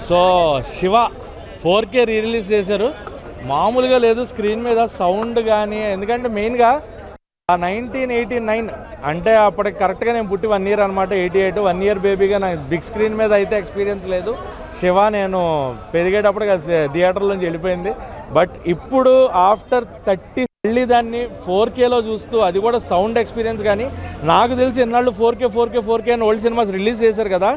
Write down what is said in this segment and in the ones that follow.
So Shiva 4K release చేశారు. మామూలుగా లేదు స్క్రీన్ మీద సౌండ్ కానీ. ఎందుకంటే మెయిన్గా 1989 అంటే అప్పటికి కరెక్ట్గా నేను పుట్టి 1 year అనమాట. 88 1 year బేబీగా నాకు బిగ్ స్క్రీన్ మీద అయితే ఎక్స్పీరియన్స్ లేదు. శివ నేను పెరిగేటప్పుడు థియేటర్ల నుంచి వెళ్ళిపోయింది. బట్ ఇప్పుడు ఆఫ్టర్ 30 మళ్ళీ దాన్ని 4Kలో చూస్తూ, అది కూడా సౌండ్ ఎక్స్పీరియన్స్. కానీ నాకు తెలిసి ఎన్నాళ్ళు 4K అని ఓల్డ్ సినిమాస్ రిలీజ్ చేశారు కదా,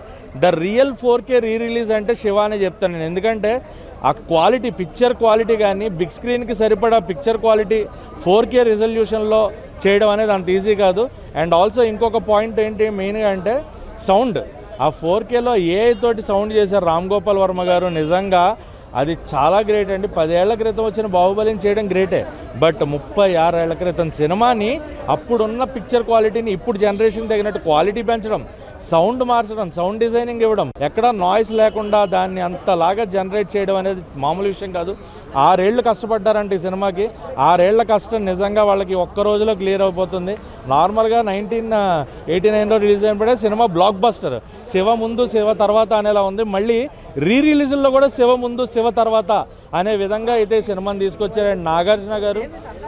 ద రియల్ 4K రిలీజ్ అంటే శివ అనే చెప్తాను నేను. ఎందుకంటే ఆ క్వాలిటీ, పిక్చర్ క్వాలిటీ కానీ బిగ్ స్క్రీన్కి సరిపడా పిక్చర్ క్వాలిటీ 4K రిజల్యూషన్లో చేయడం అనేది అంత ఈజీ కాదు. అండ్ ఆల్సో ఇంకొక పాయింట్ ఏంటి మెయిన్గా అంటే సౌండ్. ఆ 4Kలో AI తోటి సౌండ్ చేశారు రామ్ గోపాల్ వర్మ గారు. నిజంగా అది చాలా గ్రేట్ అండి. 10 ఏళ్ల క్రితం వచ్చిన బాహుబలిని చేయడం గ్రేటే, బట్ 36 ఏళ్ల క్రితం సినిమాని అప్పుడున్న పిక్చర్ క్వాలిటీని ఇప్పుడు జనరేషన్ తగినట్టు క్వాలిటీ పెంచడం, సౌండ్ మార్చడం, సౌండ్ డిజైనింగ్ ఇవ్వడం, ఎక్కడ నాయిస్ లేకుండా దాన్ని అంతలాగా జనరేట్ చేయడం అనేది మామూలు విషయం కాదు. 6 ఏళ్ళు కష్టపడ్డారంటే ఈ సినిమాకి. 6 ఏళ్ల కష్టం నిజంగా వాళ్ళకి ఒక్క రోజులో క్లియర్ అయిపోతుంది. నార్మల్గా 1989లో రిలీజ్ అయినప్పుడే సినిమా బ్లాక్ బస్టర్. శివ ముందు శివ తర్వాత అనేలా ఉంది. మళ్ళీ రిలీజ్లో కూడా శివ ముందు శివ తర్వాత అనే విధంగా అయితే ఈ సినిమాని తీసుకొచ్చారు. అండ్ నాగార్జున గారు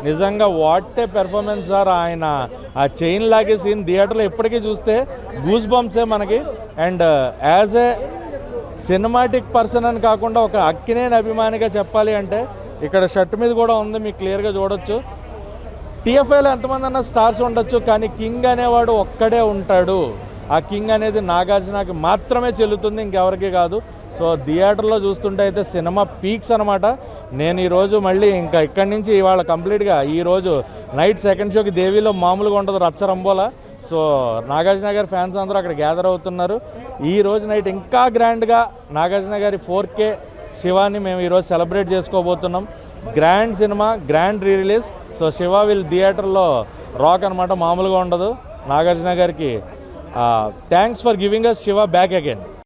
నిజంగా వాట్ ఏ పెర్ఫార్మెన్స్ సార్. ఆయన ఆ చైన్ లాగే సీన్ థియేటర్లో ఎప్పటికీ చూస్తే గూస్ బంప్సే మనకి. And as a cinematic person అని కాకుండా ఒక అక్కినేని అభిమానిగా చెప్పాలి అంటే, ఇక్కడ షర్ట్ మీద కూడా ఉంది, మీకు క్లియర్గా చూడొచ్చు. TFIలో ఎంతమంది అన్న స్టార్స్ ఉండొచ్చు, కానీ కింగ్ అనేవాడు ఒక్కడే ఉంటాడు. ఆ కింగ్ అనేది నాగార్జునకి మాత్రమే చెల్లుతుంది, ఇంకెవరికి కాదు. సో థియేటర్లో చూస్తుంటే అయితే సినిమా పీక్స్ అనమాట. నేను ఈరోజు మళ్ళీ ఇంకా ఇక్కడి నుంచి ఇవాళ కంప్లీట్గా ఈరోజు నైట్ సెకండ్ షోకి దేవిలో మామూలుగా ఉండదు, రచ్చరంబోలా. సో నాగార్జున గారి ఫ్యాన్స్ అందరూ అక్కడ గ్యాదర్ అవుతున్నారు. ఈ రోజు నైట్ ఇంకా గ్రాండ్గా నాగార్జున గారి 4K శివాని మేము ఈరోజు సెలబ్రేట్ చేసుకోబోతున్నాం. గ్రాండ్ సినిమా, grand release. So Shiva will థియేటర్లో రాక్ అనమాట, మామూలుగా ఉండదు. నాగార్జున గారికి thanks for giving us Shiva back again.